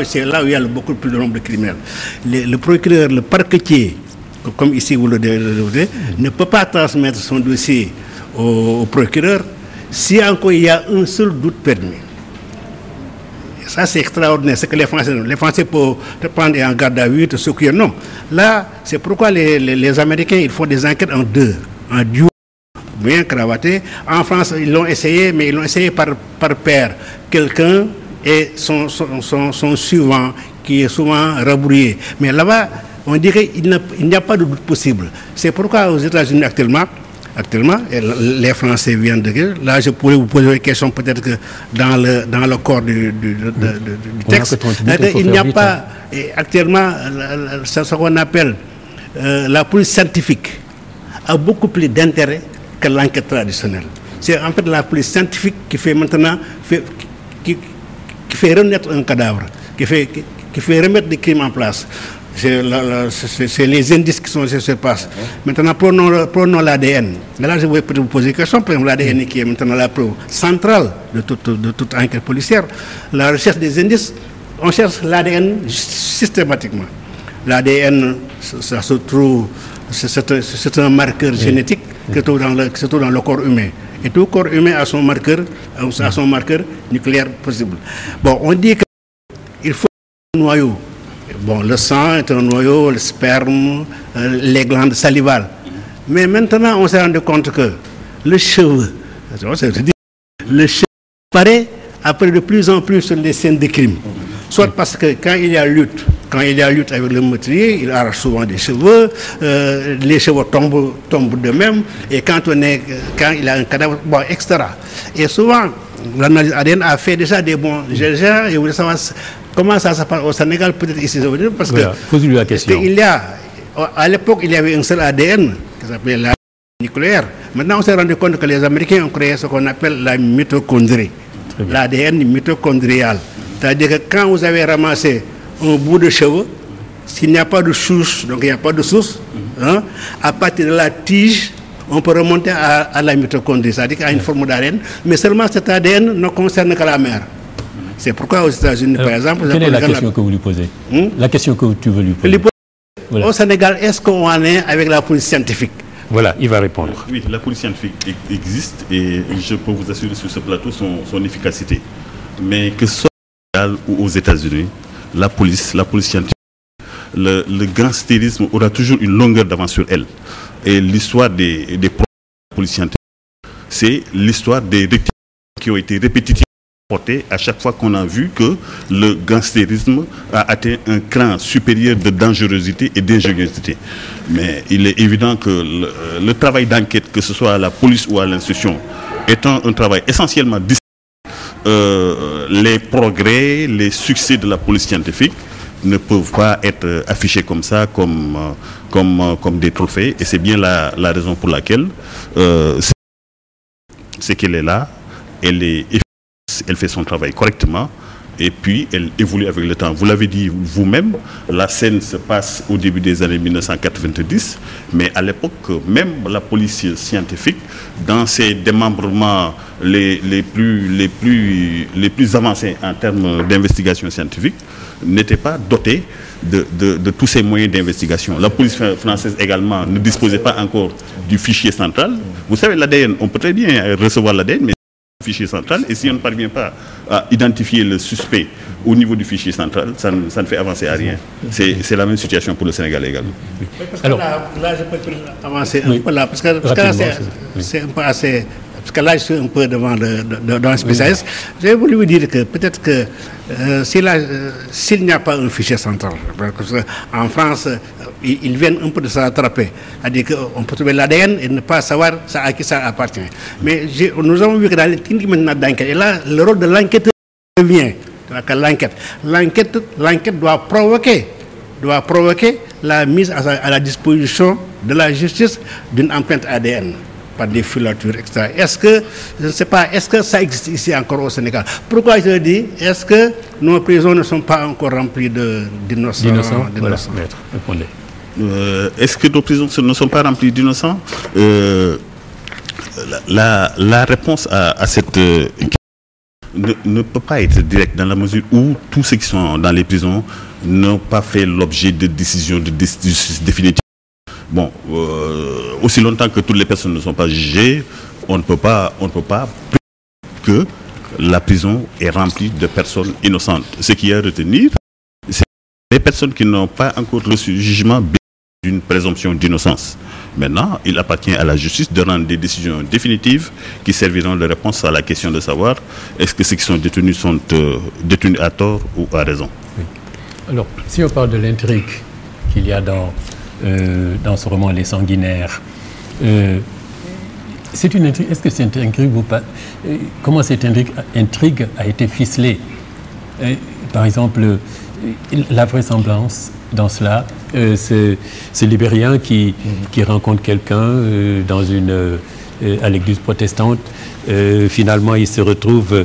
C'est là où il y a beaucoup plus de nombre de criminels. Le procureur, le parquetier, comme ici vous le dites, ne peut pas transmettre son dossier au procureur si encore il y a un seul doute permis. Et ça, c'est extraordinaire. C'est que les Français peuvent te prendre en garde à vue, te secourir. Non. Là, c'est pourquoi les Américains, ils font des enquêtes en deux, en duo, bien cravaté. En France, ils l'ont essayé, mais ils l'ont essayé par paire. Quelqu'un et son suivant, qui est souvent rabrouillé. Mais là-bas, on dirait qu'il n'y a pas de doute possible. C'est pourquoi aux États-Unis actuellement, les Français viennent de dire, là je pourrais vous poser une question peut-être que dans le corps du texte, il n'y a pas actuellement ce qu'on appelle la police scientifique a beaucoup plus d'intérêt que l'enquête traditionnelle. C'est en fait la police scientifique qui fait maintenant qui fait renaître un cadavre, qui fait remettre des crimes en place. C'est les indices qui sont se passent. Maintenant, prenons l'ADN. Là, je vais vous poser une question. Pour l'ADN qui est maintenant la preuve centrale de toute enquête policière. La recherche des indices, on cherche l'ADN systématiquement. L'ADN, ça se trouve, c'est un marqueur génétique qui se trouve dans le corps humain. Et tout corps humain a son marqueur nucléaire possible. Bon, on dit qu'il faut un noyau. Bon, le sang est un noyau, le sperme, les glandes salivales. Mais maintenant, on s'est rendu compte que le cheveu apparaît après de plus en plus sur les scènes de crime. Soit parce que quand il y a lutte avec le meurtrier, il arrache souvent des cheveux, les cheveux tombent d'eux-mêmes, et quand il a un cadavre, bon, etc. Et souvent, l'analyse ADN a fait déjà des bons GG, et vous voulez savoir comment ça se passe au Sénégal, peut-être ici, parce que posez-lui la question. À l'époque, il y avait un seul ADN qui s'appelait l'ADN nucléaire. Maintenant, on s'est rendu compte que les Américains ont créé ce qu'on appelle la mitochondrie, l'ADN mitochondrial. C'est-à-dire que quand vous avez ramassé un bout de cheveux, s'il n'y a pas de souche, donc il n'y a pas de source, à partir de la tige, on peut remonter à la mitochondrie, c'est-à-dire qu'il y a une forme d'ADN, mais seulement cet ADN ne concerne que la mère. C'est pourquoi aux États-Unis, par exemple... Quelle est la question que vous lui posez? La question que tu veux lui poser. Au Sénégal, est-ce qu'on en est avec la police scientifique? Voilà, il va répondre. Oui, la police scientifique existe et je peux vous assurer sur ce plateau son efficacité. Mais que ce soit ou aux États-Unis, la police scientifique, le gangstérisme aura toujours une longueur d'avance sur elle. Et l'histoire des police scientifique, c'est l'histoire des rectifications qui ont été répétitives à chaque fois qu'on a vu que le gangstérisme a atteint un cran supérieur de dangerosité et d'ingéniosité. Mais il est évident que le travail d'enquête, que ce soit à la police ou à l'institution, étant un travail essentiellement distinct, les progrès, les succès de la police scientifique ne peuvent pas être affichés comme ça, comme des trophées. Et c'est bien la raison pour laquelle c'est qu'elle est là, elle est efficace, elle fait son travail correctement et puis elle évolue avec le temps. Vous l'avez dit vous-même, la scène se passe au début des années 1990, mais à l'époque, même la police scientifique, dans ses démembrements les plus avancés en termes d'investigation scientifique, n'était pas dotée de tous ces moyens d'investigation. La police française également ne disposait pas encore du fichier central. Vous savez, l'ADN, on peut très bien recevoir l'ADN, mais fichier central, et si on ne parvient pas à identifier le suspect au niveau du fichier central, ça ne fait avancer à rien. C'est la même situation pour le Sénégal également. Alors, là, je peux avancer un peu là, parce que là, c'est un peu assez... Parce que là, je suis un peu devant le spécialiste. J'ai voulu vous dire que peut-être que s'il n'y a pas un fichier central, parce qu'en France, ils viennent un peu de s'attraper. C'est-à-dire qu'on peut trouver l'ADN et ne pas savoir à qui ça appartient. Mais nous avons vu que dans les techniques maintenant d'enquête, et là, le rôle de l'enquêteur revient. L'enquête doit provoquer la mise à la disposition de la justice d'une empreinte ADN par des filatures, etc. Est-ce que, je ne sais pas, est-ce que ça existe ici encore au Sénégal? Pourquoi je le dis? Est-ce que nos prisons ne sont pas encore remplies d'innocents? Voilà, maître, répondez. Est-ce que nos prisons ne sont pas remplies d'innocents? La réponse à cette question ne peut pas être direct dans la mesure où tous ceux qui sont dans les prisons n'ont pas fait l'objet de décisions de justice définitive. Bon, aussi longtemps que toutes les personnes ne sont pas jugées, on ne peut pas que la prison est remplie de personnes innocentes. Ce qui est à retenir, c'est les personnes qui n'ont pas encore reçu jugement d'une présomption d'innocence. Maintenant, il appartient à la justice de rendre des décisions définitives qui serviront de réponse à la question de savoir est-ce que ceux qui sont détenus à tort ou à raison. Oui. Alors, si on parle de l'intrigue qu'il y a dans ce roman Les Sanguinaires, c'est une intrigue. Est-ce que cette intrigue comment cette intrigue a été ficelée? Par exemple, la vraisemblance dans cela, ce Libérien qui rencontre quelqu'un à l'église protestante. Finalement, il se retrouve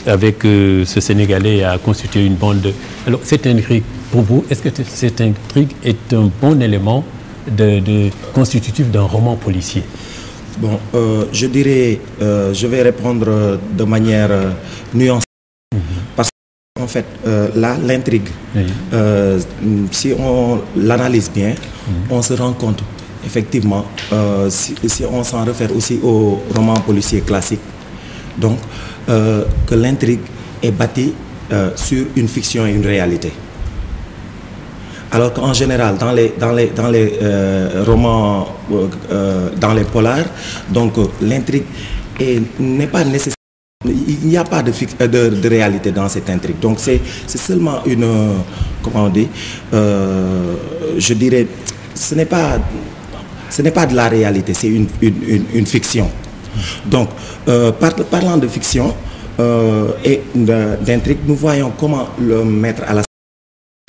avec ce Sénégalais à constituer une bande. Alors, cette intrigue, pour vous, est-ce que cette intrigue est un bon élément constitutif d'un roman policier? Bon, je dirais, je vais répondre de manière nuancée. Parce qu'en fait, là, l'intrigue, si on l'analyse bien, on se rend compte, effectivement, si on s'en réfère aussi au roman policier classique, donc, que l'intrigue est bâtie sur une fiction et une réalité. Alors qu'en général, dans les romans, dans les polars, donc l'intrigue n'est pas nécessaire. Il n'y a pas de réalité dans cette intrigue. Donc c'est seulement une, comment on dit, je dirais, ce n'est pas de la réalité, c'est une fiction. Donc, parlant de fiction et d'intrigue, nous voyons comment le mettre à la,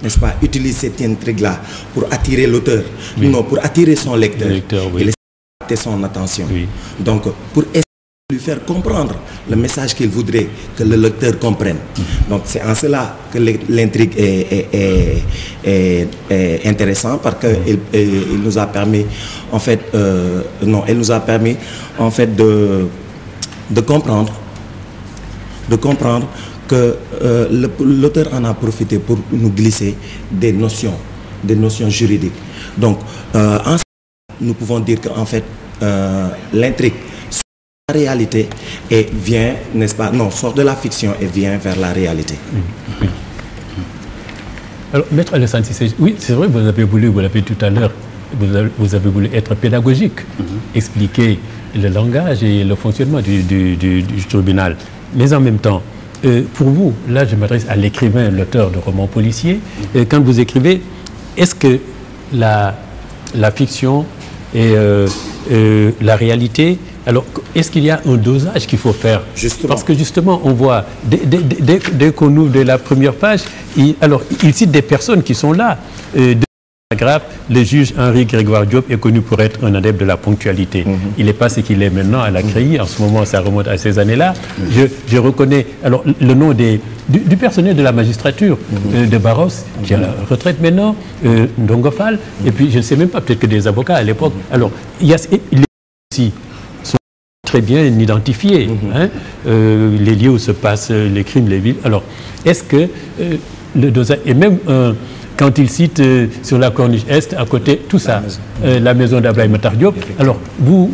n'est-ce pas, utilise cette intrigue-là pour attirer l'auteur, non, pour attirer son lecteur, oui. Et laisser son attention. Oui. Donc, pour essayer de lui faire comprendre le message qu'il voudrait que le lecteur comprenne. Donc, c'est en cela que l'intrigue est intéressante, parce qu'il nous a permis, en fait, elle nous a permis, en fait, de comprendre que l'auteur en a profité pour nous glisser des notions juridiques. Donc, ensuite, nous pouvons dire qu'en fait, l'intrigue sort de la réalité et vient, n'est-ce pas, non, sort de la fiction et vient vers la réalité. Oui. Alors, Maître Alassane Cissé, oui, c'est vrai, vous l'avez tout à l'heure, vous avez voulu être pédagogique, expliquer le langage et le fonctionnement du tribunal. Mais en même temps, pour vous, là je m'adresse à l'écrivain, l'auteur de romans policiers, quand vous écrivez, est-ce que la fiction et la réalité, alors est-ce qu'il y a un dosage qu'il faut faire? Justement. Parce que justement, on voit, dès qu'on ouvre de la première page, il cite des personnes qui sont là. Grave, le juge Henri Grégoire Diop est connu pour être un adepte de la ponctualité. Il n'est pas ce qu'il est maintenant à la CREI. En ce moment, ça remonte à ces années-là. Je reconnais alors le nom du personnel de la magistrature, de Barros, qui est à la retraite maintenant, Ndongofal, et puis je ne sais même pas, peut-être que des avocats à l'époque. Alors, les aussi sont très bien identifiés. Les lieux où se passent les crimes, les villes. Alors, est-ce que le dosage, et même quand il cite sur la corniche Est, à côté, tout ça, la maison d'Ablaye Matar Diop. Alors, vous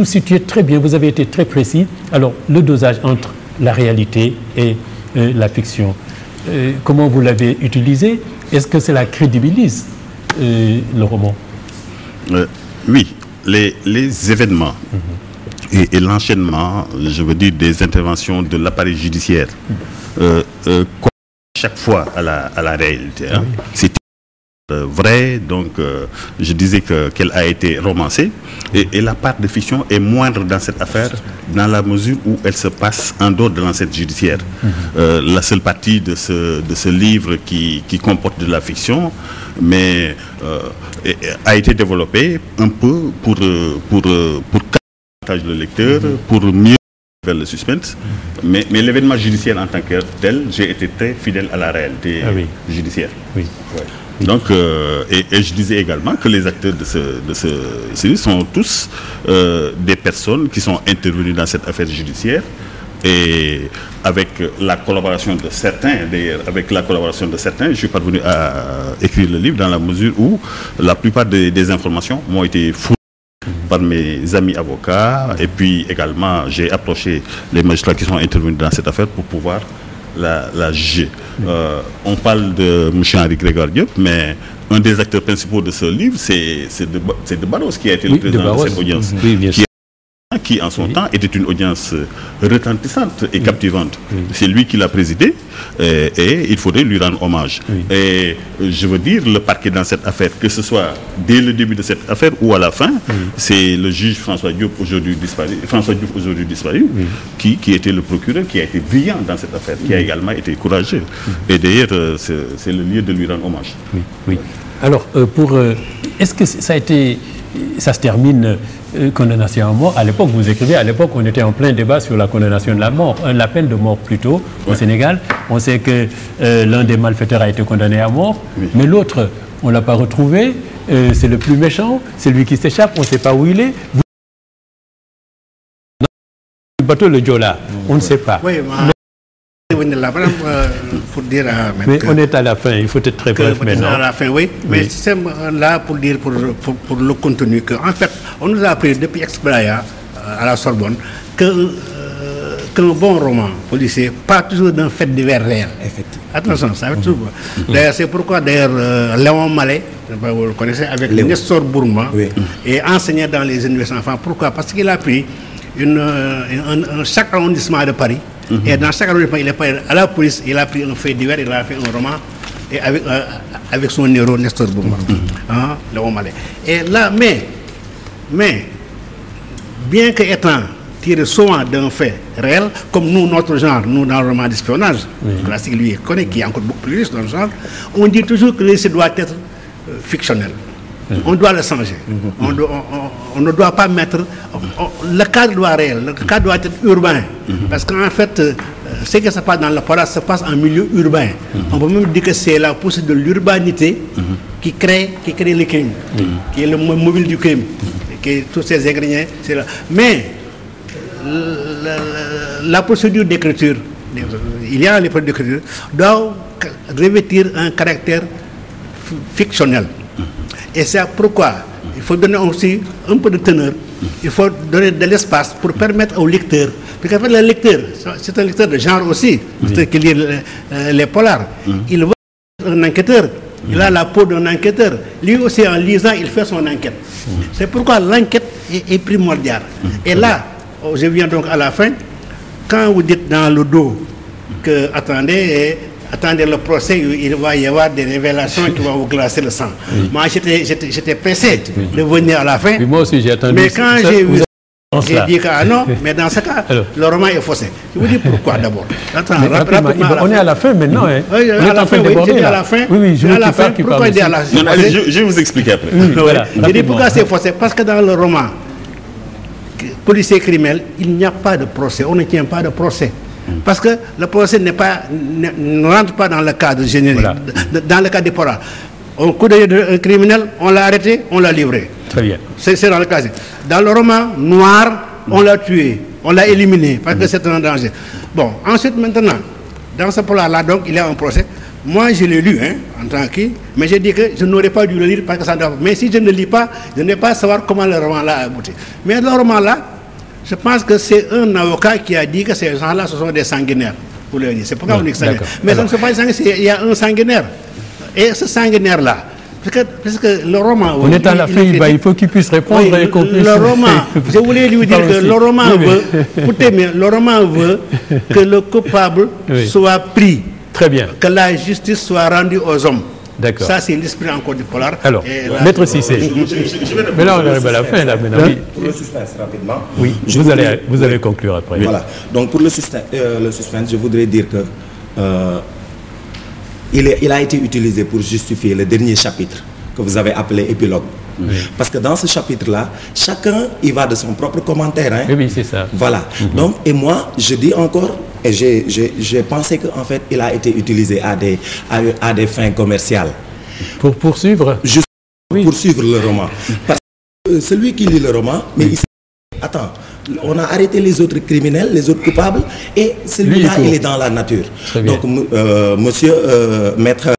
situez très bien, vous avez été très précis. Alors, le dosage entre la réalité et la fiction, comment vous l'avez utilisé? Est-ce que cela crédibilise le roman? Oui, les événements et l'enchaînement, je veux dire, des interventions de l'appareil judiciaire, chaque fois à la réalité. Hein. Oui. C'est vrai, donc je disais qu'elle a été romancée et la part de fiction est moindre dans cette affaire dans la mesure où elle se passe en dehors de l'enceinte judiciaire. La seule partie de ce livre qui comporte de la fiction, mais a été développée un peu pour capter le lecteur, pour mieux vers le suspense, mais l'événement judiciaire en tant que tel, j'ai été très fidèle à la réalité judiciaire. Oui. Ouais. Donc, et je disais également que les acteurs de ce série sont tous des personnes qui sont intervenues dans cette affaire judiciaire Et avec la collaboration de certains, d'ailleurs, je suis parvenu à écrire le livre dans la mesure où la plupart des informations m'ont été fournies par mes amis avocats, et puis également j'ai approché les magistrats qui sont intervenus dans cette affaire pour pouvoir la juger. On parle de M. Henri Grégoire Diop, mais un des acteurs principaux de ce livre, c'est de Barros qui a été le président de cette audience. Oui, bien sûr. Qui en son temps était une audience retentissante et captivante. C'est lui qui l'a présidé et il faudrait lui rendre hommage. Et je veux dire, le parquet dans cette affaire, que ce soit dès le début de cette affaire ou à la fin, c'est le juge François Diouf, aujourd'hui disparu, qui était le procureur, qui a été brillant dans cette affaire, qui a également été courageux. Et d'ailleurs, c'est le lieu de lui rendre hommage. Oui. Alors, est-ce que ça se termine condamnation à mort? À l'époque, vous écrivez, à l'époque, on était en plein débat sur la condamnation de la peine de mort plutôt, au Sénégal. On sait que l'un des malfaiteurs a été condamné à mort, mais l'autre, on ne l'a pas retrouvé. C'est le plus méchant, c'est lui qui s'échappe, on ne sait pas où il est. Le bateau, le Joola, on ne sait pas. Oui, pour dire mais on est à la fin, il faut être très bref maintenant. À la fin, oui. Mais c'est là pour dire pour le contenu que, en fait, on nous a appris depuis Explaya à la Sorbonne qu'un bon roman policier part toujours d'un fait divers réel. Effectivement. Attention, ça veut tout. D'ailleurs, c'est pourquoi Léon Mallet, vous le connaissez, avec Nestor Bourma, est enseigné dans les universités enfants. Pourquoi? Parce qu'il a pris chaque arrondissement de Paris. Et dans chaque arrondissement, il est pas à la police, il a pris un fait divers, il a fait un roman et avec son héros Nestor Bourma, Léon Mallet. Et là, mais bien que étant tiré souvent d'un fait réel, comme nous, notre genre, nous dans le roman d'espionnage, classique, lui, connaît, qui est encore beaucoup plus riche dans le genre, on dit toujours que l'essai doit être fictionnel. On doit le changer. On ne doit pas mettre... le cadre doit réel, le cadre doit être urbain. Parce qu'en fait, ce qui se passe dans le polar se passe en milieu urbain. On peut même dire que c'est la poussée de l'urbanité qui crée le crime, qui est le mobile du crime, qui est tous ces ingrédients. Là. Mais la procédure d'écriture, il y a les procédures d'écriture, doit revêtir un caractère fictionnel. Et c'est pourquoi il faut donner aussi un peu de teneur, il faut donner de l'espace pour permettre au lecteur, parce qu'en fait le lecteur, c'est un lecteur de genre aussi, qui lit les polars, il veut être un enquêteur, il a la peau d'un enquêteur, lui aussi en lisant il fait son enquête. C'est pourquoi l'enquête est primordiale. Et là, je viens donc à la fin, quand vous dites dans le dos que attendez le procès, il va y avoir des révélations qui vont vous glacer le sang. Moi, j'étais pressé de venir à la fin. Oui, moi aussi, j'ai attendu. Mais quand j'ai vu, j'ai dit que non, mais dans ce cas, le roman est faussé. Je vous dis pourquoi d'abord. On est à la fin maintenant. Hein. Oui, à la fin, à la fin. Oui, je à la fin. Pourquoi il dit à la fin? Je vais vous expliquer après. Voilà, je dis pourquoi c'est faussé. Parce que dans le roman policier criminel, il n'y a pas de procès. On ne tient pas de procès. Parce que le procès ne rentre pas dans le cadre générique, dans le cadre des polars. On coup d'un criminel, on l'a arrêté, on l'a livré. Très bien. C'est dans le cas. Dans le roman noir, on l'a tué, on l'a éliminé, parce que c'est un danger. Bon, ensuite maintenant, dans ce polar-là, donc, il y a un procès. Moi, je l'ai lu, en tant que... Mais j'ai dit que je n'aurais pas dû le lire, parce que ça doit... Mais si je ne lis pas, je ne vais pas savoir comment le roman-là a abouti. Mais le roman-là, je pense que c'est un avocat qui a dit que ces gens-là, ce sont des sanguinaires. C'est pourquoi on dit que sanguinaire. Mais ça ne se passe pas sanguinaire, il y a un sanguinaire. Et ce sanguinaire-là, parce que le roman... On est à la fin, il faut qu'il puisse répondre et qu'on puisse... Le roman, je voulais lui dire que le roman veut... Écoutez, mais le roman veut que le coupable soit pris. Très bien. Que la justice soit rendue aux hommes. D'accord. Ça, c'est l'esprit encore du polar. Alors, Maître Cissé. Mais là, on arrive à la fin, là, maintenant. Pour le suspense, rapidement. Oui, vous allez conclure après. Voilà. Donc, pour le suspense, je voudrais dire que il a été utilisé pour justifier le dernier chapitre que vous avez appelé épilogue. Parce que dans ce chapitre-là, chacun y va de son propre commentaire. Hein. Oui, c'est ça. Voilà. Donc, et moi, je dis encore, et j'ai pensé qu'en fait, il a été utilisé à des fins commerciales. Pour poursuivre Juste pour suivre le roman. Parce que celui qui lit le roman, mais il attends, On a arrêté les autres criminels, les autres coupables, et celui-là, il est dans la nature. Donc, monsieur Maître